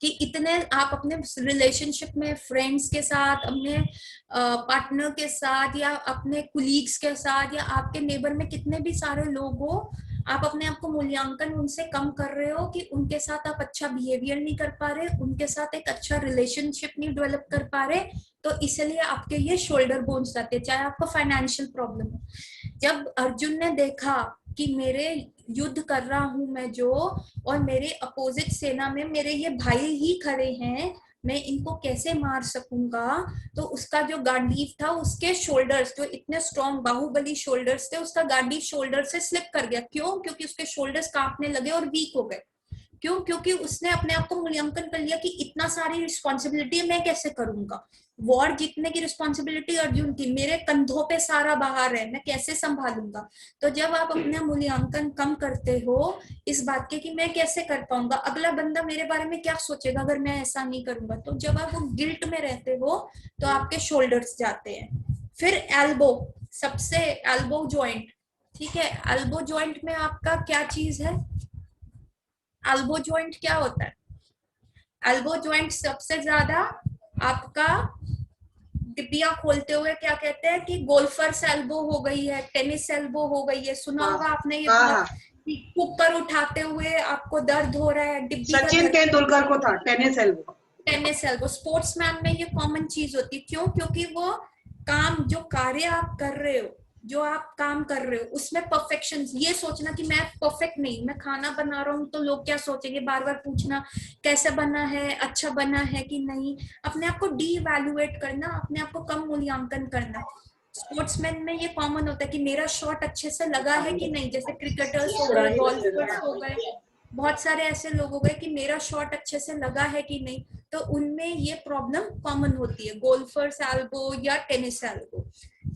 कि इतने आप अपने रिलेशनशिप में, फ्रेंड्स के साथ, अपने पार्टनर के साथ, या अपने कुलीग्स के साथ, या आपके नेबर में कितने भी सारे लोग हो, आप अपने आप को मूल्यांकन उनसे कम कर रहे हो कि उनके साथ आप अच्छा बिहेवियर नहीं कर पा रहे, उनके साथ एक अच्छा रिलेशनशिप नहीं डेवलप कर पा रहे, तो इसलिए आपके ये शोल्डर बोन्स आते हैं, चाहे आपको फाइनेंशियल प्रॉब्लम हो। जब अर्जुन ने देखा कि मेरे युद्ध कर रहा हूं मैं जो, और मेरे अपोजिट सेना में मेरे ये भाई ही खड़े हैं, मैं इनको कैसे मार सकूंगा, तो उसका जो गांडीव था, उसके शोल्डर्स जो इतने स्ट्रॉन्ग बाहुबली शोल्डर्स थे, उसका गांडीव शोल्डर से स्लिप कर गया। क्यों? क्योंकि उसके शोल्डर्स कांपने लगे और वीक हो गए। क्यों? क्योंकि उसने अपने आप को मूल्यांकन कर लिया कि इतना सारी रिस्पॉन्सिबिलिटी मैं कैसे करूंगा, वॉर जीतने की रिस्पॉन्सिबिलिटी अर्जुन की, मेरे कंधों पे सारा बाहर है, मैं कैसे संभालूंगा। तो जब आप अपना मूल्यांकन कम करते हो इस बात के कि मैं कैसे कर पाऊंगा, अगला बंदा मेरे बारे में क्या सोचेगा अगर मैं ऐसा नहीं करूंगा, तो जब आप वो गिल्ट में रहते हो तो आपके शोल्डर्स जाते हैं। फिर एल्बो, सबसे एल्बो ज्वाइंट, ठीक है। एल्बो ज्वाइंट में आपका क्या चीज है? एल्बो ज्वाइंट क्या होता है? एल्बो ज्वाइंट सबसे ज्यादा आपका डिब्बियां खोलते हुए क्या कहते हैं कि गोल्फर्स एल्बो हो गई है, टेनिस एल्बो हो गई है, सुना होगा आपने ये बहुत, कुकर उठाते हुए आपको दर्द हो रहा है, डिब्बी का
सचिन तेंदुलकर को था tennis elbow.
Tennis elbow sportsman में ये कॉमन चीज होती है। क्यों? क्योंकि वो काम, जो कार्य आप कर रहे हो, जो आप काम कर रहे हो उसमें परफेक्शन, ये सोचना कि मैं परफेक्ट नहीं, मैं खाना बना रहा हूँ तो लोग क्या सोचेंगे, बार बार पूछना कैसा बना है, अच्छा बना है कि नहीं, अपने आप को डीवैल्यूएट करना, अपने आप को कम मूल्यांकन करना। स्पोर्ट्समैन में ये कॉमन होता है कि मेरा शॉट अच्छे से लगा है कि नहीं, जैसे क्रिकेटर्स हो गए, गोल्फर्स हो गए, बहुत सारे ऐसे लोग हो गए कि मेरा शॉट अच्छे से लगा है कि नहीं, तो उनमें ये प्रॉब्लम कॉमन होती है, गोल्फर्स एल्बो या टेनिस एल्बो।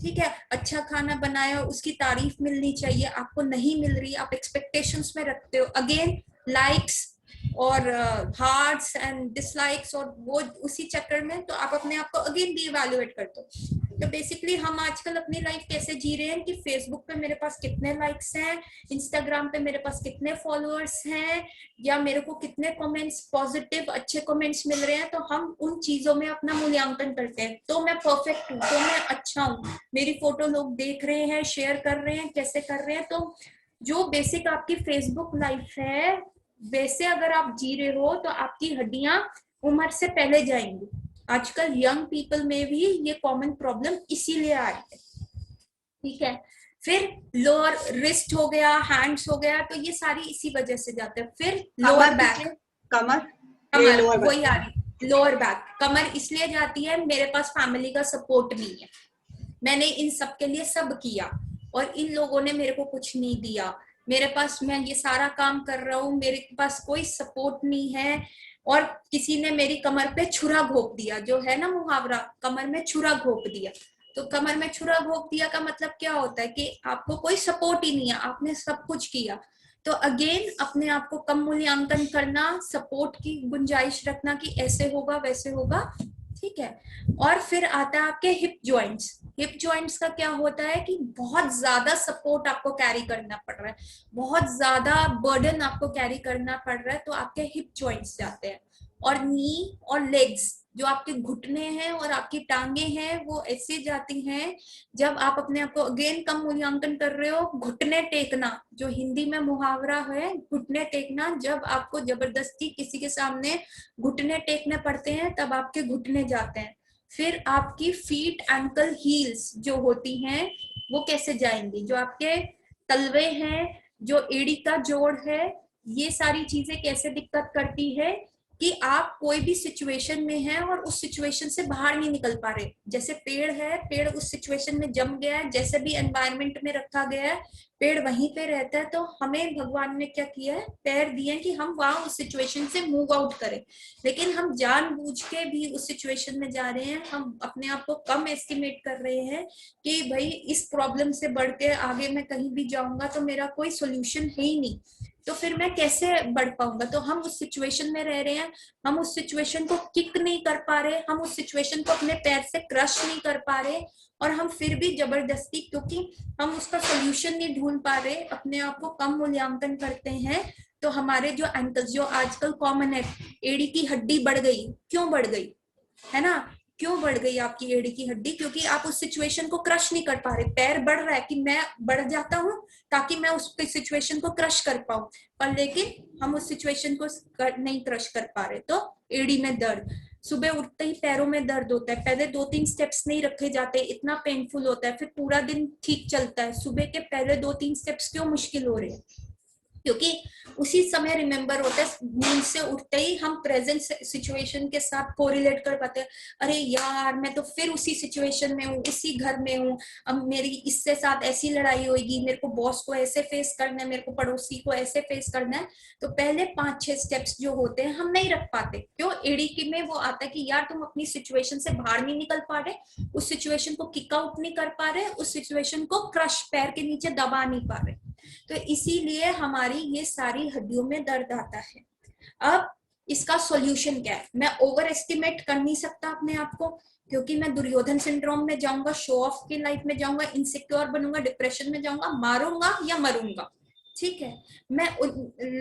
ठीक है, अच्छा खाना बनाया उसकी तारीफ मिलनी चाहिए, आपको नहीं मिल रही, आप एक्सपेक्टेशंस में रखते हो, अगेन लाइक्स और हार्ट्स एंड डिसलाइक्स, और वो उसी चक्कर में तो आप अपने आप को अगेन डीवैल्यूएट करते हो। तो बेसिकली हम आजकल अपनी लाइफ कैसे जी रहे हैं कि फेसबुक पे मेरे पास कितने लाइक्स हैं, इंस्टाग्राम पे मेरे पास कितने फॉलोअर्स हैं, या मेरे को कितने कमेंट्स, पॉजिटिव अच्छे कमेंट्स मिल रहे हैं, तो हम उन चीजों में अपना मूल्यांकन करते हैं। तो मैं परफेक्ट हूँ, तो मैं अच्छा हूँ, मेरी फोटो लोग देख रहे हैं, शेयर कर रहे हैं, कैसे कर रहे हैं। तो जो बेसिक आपकी फेसबुक लाइफ है वैसे अगर आप जी रहे हो तो आपकी हड्डियां उम्र से पहले जाएंगी। आजकल यंग पीपल में भी ये कॉमन प्रॉब्लम इसीलिए आ रही है। ठीक है, फिर लोअर रिस्ट हो गया, हैंड्स हो गया, तो ये सारी इसी वजह से जाते हैं। फिर लोअर बैक,
कमर,
कमर वही आ रही, लोअर बैक, कमर इसलिए जाती है मेरे पास फैमिली का सपोर्ट नहीं है, मैंने इन सब के लिए सब किया और इन लोगों ने मेरे को कुछ नहीं दिया, मेरे पास, मैं ये सारा काम कर रहा हूँ, मेरे पास कोई सपोर्ट नहीं है, और किसी ने मेरी कमर पे छुरा घोंप दिया, जो है ना मुहावरा, कमर में छुरा घोंप दिया। तो कमर में छुरा घोंप दिया का मतलब क्या होता है कि आपको कोई सपोर्ट ही नहीं है, आपने सब कुछ किया। तो अगेन अपने आप को कम मूल्यांकन करना, सपोर्ट की गुंजाइश रखना कि ऐसे होगा वैसे होगा। ठीक है, और फिर आता है आपके हिप जॉइंट्स। हिप जॉइंट्स का क्या होता है कि बहुत ज्यादा सपोर्ट आपको कैरी करना पड़ रहा है, बहुत ज्यादा बर्डन आपको कैरी करना पड़ रहा है, तो आपके हिप जॉइंट्स जाते हैं। और नी और लेग्स, जो आपके घुटने हैं और आपकी टांगे हैं, वो ऐसे जाती हैं जब आप अपने आप को अगेन कम मूल्यांकन कर रहे हो। घुटने टेकना, जो हिंदी में मुहावरा है घुटने टेकना, जब आपको जबरदस्ती किसी के सामने घुटने टेकने पड़ते हैं तब आपके घुटने जाते हैं। फिर आपकी फीट, एंकल, हील्स जो होती हैं वो कैसे जाएंगी, जो आपके तलवे हैं, जो एड़ी का जोड़ है, ये सारी चीजें कैसे दिक्कत करती है कि आप कोई भी सिचुएशन में हैं और उस सिचुएशन से बाहर नहीं निकल पा रहे। जैसे पेड़ है, पेड़ उस सिचुएशन में जम गया है, जैसे भी एनवायरनमेंट में रखा गया है पेड़ वहीं पे रहता है, तो हमें भगवान ने क्या किया है, पैर दिए कि हम वहां उस सिचुएशन से मूव आउट करें। लेकिन हम जानबूझ के भी उस सिचुएशन में जा रहे हैं, हम अपने आप को कम एस्टिमेट कर रहे हैं कि भाई इस प्रॉब्लम से बढ़ के आगे मैं कहीं भी जाऊंगा तो मेरा कोई सोल्यूशन है ही नहीं, तो फिर मैं कैसे बढ़ पाऊंगा। तो हम उस सिचुएशन में रह रहे हैं, हम उस सिचुएशन को किक नहीं कर पा रहे, हम उस सिचुएशन को अपने पैर से क्रश नहीं कर पा रहे, और हम फिर भी जबरदस्ती, क्योंकि हम उसका सोल्यूशन नहीं ढूंढ पा रहे, अपने आप को कम मूल्यांकन करते हैं। तो हमारे जो एंकल्स, जो आजकल कॉमन है, एड़ी की हड्डी बढ़ गई, क्यों बढ़ गई है ना, क्यों बढ़ गई आपकी एड़ी की हड्डी, क्योंकि आप उस सिचुएशन को क्रश नहीं कर पा रहे। पैर बढ़ रहा है कि मैं बढ़ जाता हूँ ताकि मैं उस सिचुएशन को क्रश कर पाऊं, पर लेकिन हम उस सिचुएशन को नहीं क्रश कर पा रहे, तो एड़ी में दर्द, सुबह उठते ही पैरों में दर्द होता है, पहले 2-3 स्टेप्स नहीं रखे जाते, इतना पेनफुल होता है, फिर पूरा दिन ठीक चलता है, सुबह के पहले 2-3 स्टेप्स क्यों मुश्किल हो रहे हैं, क्योंकि उसी समय रिमेम्बर होता है, नींद से उठते ही हम प्रेजेंट सिचुएशन के साथ कोरिलेट कर पाते हैं, अरे यार मैं तो फिर उसी सिचुएशन में हूँ, इसी घर में हूँ, अब मेरी इससे साथ ऐसी लड़ाई होगी, मेरे को बॉस को ऐसे फेस करना है, मेरे को पड़ोसी को ऐसे फेस करना है। तो पहले 5-6 स्टेप्स जो होते हैं हम नहीं रख पाते, क्यों, एडी की में वो आता है कि यार तुम अपनी सिचुएशन से बाहर नहीं निकल पा रहे, उस सिचुएशन को किक आउट नहीं कर पा रहे, उस सिचुएशन को क्रश, पैर के नीचे दबा नहीं पा रहे, तो इसीलिए हमारी ये सारी हड्डियों में दर्द आता है। अब इसका सॉल्यूशन क्या है, मैं ओवर एस्टिमेट कर नहीं सकता अपने आप को, क्योंकि मैं दुर्योधन सिंड्रोम में जाऊंगा, शो ऑफ की लाइफ में जाऊंगा, इनसिक्योर बनूंगा, डिप्रेशन में जाऊंगा, मारूंगा या मरूंगा। ठीक है, मैं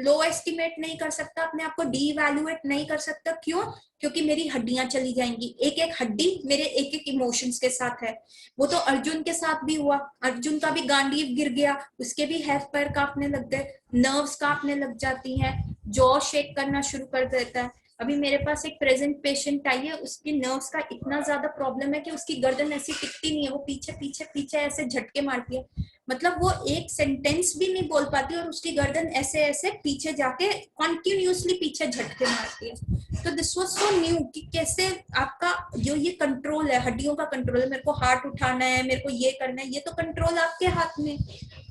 लो एस्टिमेट नहीं कर सकता अपने आप को, डीवैल्यूएट नहीं कर सकता, क्यों, क्योंकि मेरी हड्डियां चली जाएंगी, एक एक हड्डी मेरे एक एक इमोशंस के साथ है। वो तो अर्जुन के साथ भी हुआ, अर्जुन का भी गांडीव गिर गया, उसके भी हाथ पैर कांपने लग गए, नर्व्स कांपने लग जाती हैं, जॉ शेक करना शुरू कर देता है। अभी मेरे पास एक प्रेजेंट पेशेंट आई है, उसकी नर्व्स का इतना ज्यादा प्रॉब्लम है कि उसकी गर्दन ऐसी टिकती नहीं है, वो पीछे पीछे पीछे ऐसे झटके मारती है, मतलब वो एक सेंटेंस भी नहीं बोल पाती और उसकी गर्दन ऐसे ऐसे पीछे जाके कॉन्टिन्यूसली पीछे झटके मारती है। तो दिस वाज सो न्यू कि कैसे आपका जो ये कंट्रोल है, हड्डियों का कंट्रोल है, मेरे को हार्ट उठाना है, मेरे को ये करना है, ये तो कंट्रोल आपके हाथ में।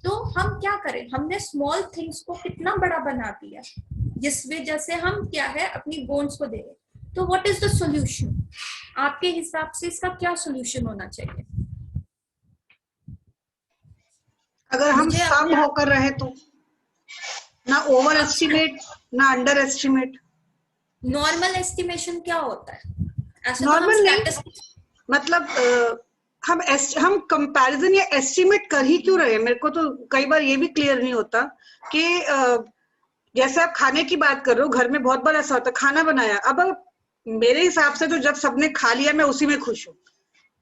तो हम क्या करें, हमने स्मॉल थिंग्स को कितना बड़ा बना दिया, जिस वजह से हम क्या है अपनी बोन्स को दे रहे। तो व्हाट इज द सॉल्यूशन, आपके हिसाब से इसका क्या सॉल्यूशन होना चाहिए?
अगर हम
मुझे
सम
अपने आप
होकर रहे तो, ना ओवर एस्टिमेट ना अंडर एस्टिमेट।
नॉर्मल एस्टिमेशन क्या होता है? ऐसे तो हम
नॉर्मल नहीं,
स्टैटिस्टिक्स,
मतलब हम कंपैरिजन या एस्टिमेट कर ही क्यों रहे हैं? मेरे को तो कई बार ये भी क्लियर नहीं होता कि जैसे आप खाने की बात कर रहे हो, घर में बहुत बार ऐसा होता है खाना बनाया, अब मेरे हिसाब से तो जब सबने खा लिया मैं उसी में खुश हूँ,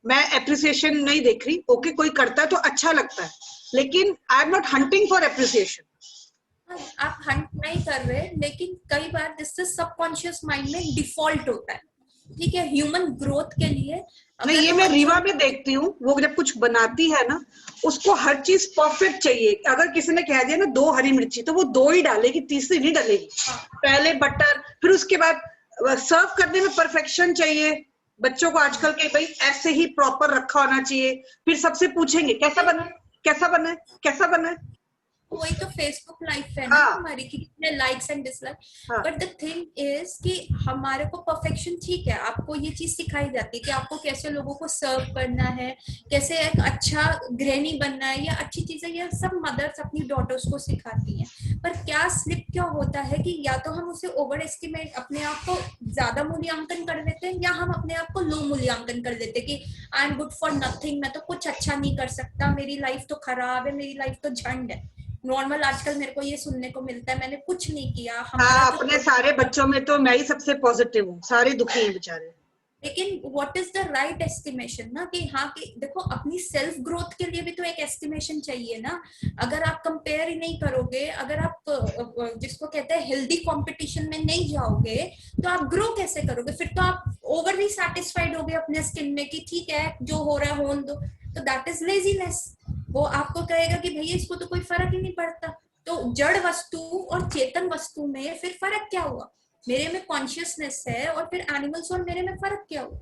मैं एप्रिसिएशन नहीं देख रही। ओके, कोई करता है तो अच्छा लगता है, लेकिन I am not hunting for appreciation.
आप हंट नहीं कर रहे, लेकिन कई बार जिससे सबकॉन्शियस माइंड में डिफॉल्ट होता है, ठीक है, ह्यूमन ग्रोथ के लिए
नहीं,
अगर
ये
हम
मैं
अच्छा,
रीवा में देखती हूँ, वो जब कुछ बनाती है ना, उसको हर चीज परफेक्ट चाहिए। अगर किसी ने कह दिया ना 2 हरी मिर्ची, तो वो 2 ही डालेगी, तीसरी नहीं डालेगी। पहले बटर, फिर उसके बाद सर्व करने में परफेक्शन चाहिए। बच्चों को आजकल के भाई ऐसे ही प्रॉपर रखा होना चाहिए, फिर सबसे पूछेंगे कैसा बना है, कैसा बना है, कैसा बना है।
वही तो फेसबुक लाइफ है ना
हाँ
हमारी, कि कितने लाइक्स एंड डिसलाइक।
हाँ
बट द थिंग इज कि हमारे को परफेक्शन, ठीक है, आपको ये चीज सिखाई जाती है कि आपको कैसे लोगों को सर्व करना है, कैसे एक अच्छा गृहिणी बनना है, या अच्छी चीजें ये सब मदर्स अपनी डॉटर्स को सिखाती हैं। पर क्या स्लिप क्या होता है कि या तो हम उसे ओवर एस्टिमेट, अपने आप को ज्यादा मूल्यांकन कर लेते हैं, या हम अपने आप को लो मूल्यांकन कर लेते हैं कि I am good for nothing, मैं तो कुछ अच्छा नहीं कर सकता, मेरी लाइफ तो खराब है, मेरी लाइफ तो झंड है। नॉर्मल आजकल मेरे को ये सुनने को मिलता है, मैंने कुछ नहीं किया, हमारा
हाँ,
जो
अपने सारे बच्चों में तो मैं ही सबसे पॉजिटिव हूँ, सारे दुखी हैं बेचारे।
लेकिन what is the right estimation ना, कि हाँ, कि देखो अपनी सेल्फ ग्रोथ के लिए भी तो एक एस्टिमेशन चाहिए ना। अगर आप कंपेयर ही नहीं करोगे, अगर आप जिसको कहते हैं हेल्दी कंपटीशन में नहीं जाओगे, तो आप ग्रो कैसे करोगे? फिर तो आप ओवरली सेटिस्फाइड होगे अपने स्किन में कि ठीक है जो हो रहा है होने दो, तो दैट इज लेजीनेस। वो आपको कहेगा कि भैया इसको तो कोई फर्क ही नहीं पड़ता। तो जड़ वस्तु और चेतन वस्तु में फिर फर्क क्या हुआ? मेरे में कॉन्शियसनेस है और फिर एनिमल्स और मेरे में फर्क क्या हुआ?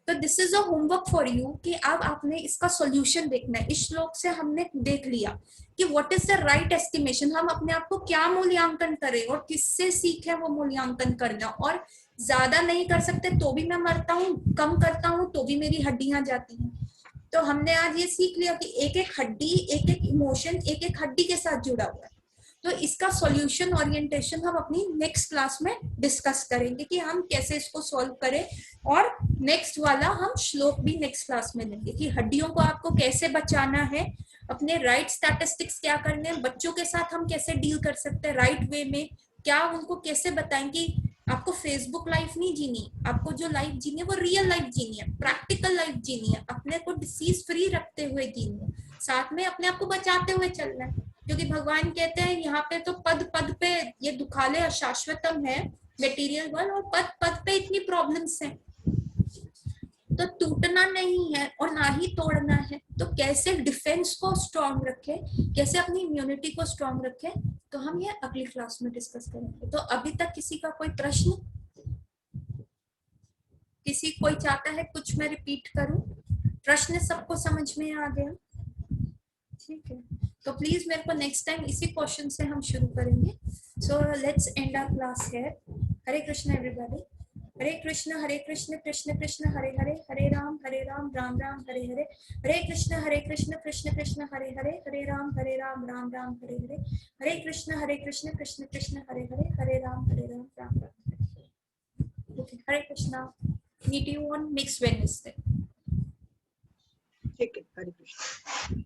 तो this is a homework for you कि अब आपने इसका सॉल्यूशन देखना है। इस श्लोक से हमने देख लिया कि what is the right estimation, हम अपने आप को क्या मूल्यांकन करें और किससे सीखें वो मूल्यांकन करना। और ज्यादा नहीं कर सकते तो भी मैं मरता हूँ, कम करता हूँ तो भी मेरी हड्डियां जाती हैं। तो हमने आज ये सीख लिया कि एक एक हड्डी, एक एक इमोशन एक एक हड्डी के साथ जुड़ा हुआ है। तो इसका सॉल्यूशन ओरिएंटेशन हम अपनी नेक्स्ट क्लास में डिस्कस करेंगे कि हम कैसे इसको सॉल्व करें। और नेक्स्ट वाला हम श्लोक भी नेक्स्ट क्लास में लेंगे कि हड्डियों को आपको कैसे बचाना है, अपने राइट स्टैटिस्टिक्स क्या करने हैं, बच्चों के साथ हम कैसे डील कर सकते हैं राइट वे में, क्या उनको कैसे बताएं कि आपको फेसबुक लाइफ नहीं जीनी, आपको जो लाइफ जीनी है वो रियल लाइफ जीनी है, प्रैक्टिकल लाइफ जीनी है, अपने को डिसीज फ्री रखते हुए जीनी है, साथ में अपने आप को बचाते हुए चलना है। क्योंकि भगवान कहते हैं यहाँ पे तो पद पद पे ये दुखाले अशाश्वतम है मटेरियल वर्ल्ड, और पद पद पे इतनी प्रॉब्लम्स हैं। तो टूटना नहीं है और ना ही तोड़ना है। तो कैसे डिफेंस को स्ट्रॉन्ग रखे, कैसे अपनी इम्यूनिटी को स्ट्रॉन्ग रखे, तो हम ये अगली क्लास में डिस्कस करेंगे। तो अभी तक किसी का कोई प्रश्न, किसी कोई चाहता है कुछ मैं रिपीट करूं? प्रश्न सबको समझ में आ गया? ठीक है, तो प्लीज मेरे को नेक्स्ट टाइम इसी क्वेश्चन से हम शुरू करेंगे। So let's end our class here. Hare Krishna everybody. Hare Krishna Krishna Krishna Hare Hare, Hare Ram Ram Ram Hare Hare, Hare Krishna Krishna Krishna Hare Hare, Hare Ram Ram Ram Hare Hare, Hare Krishna Krishna Krishna Hare Hare, Hare Ram Ram Ram Hare Hare. Okay, Hare Krishna. Meet you on next Wednesday.
ठीक है, हरे कृष्ण।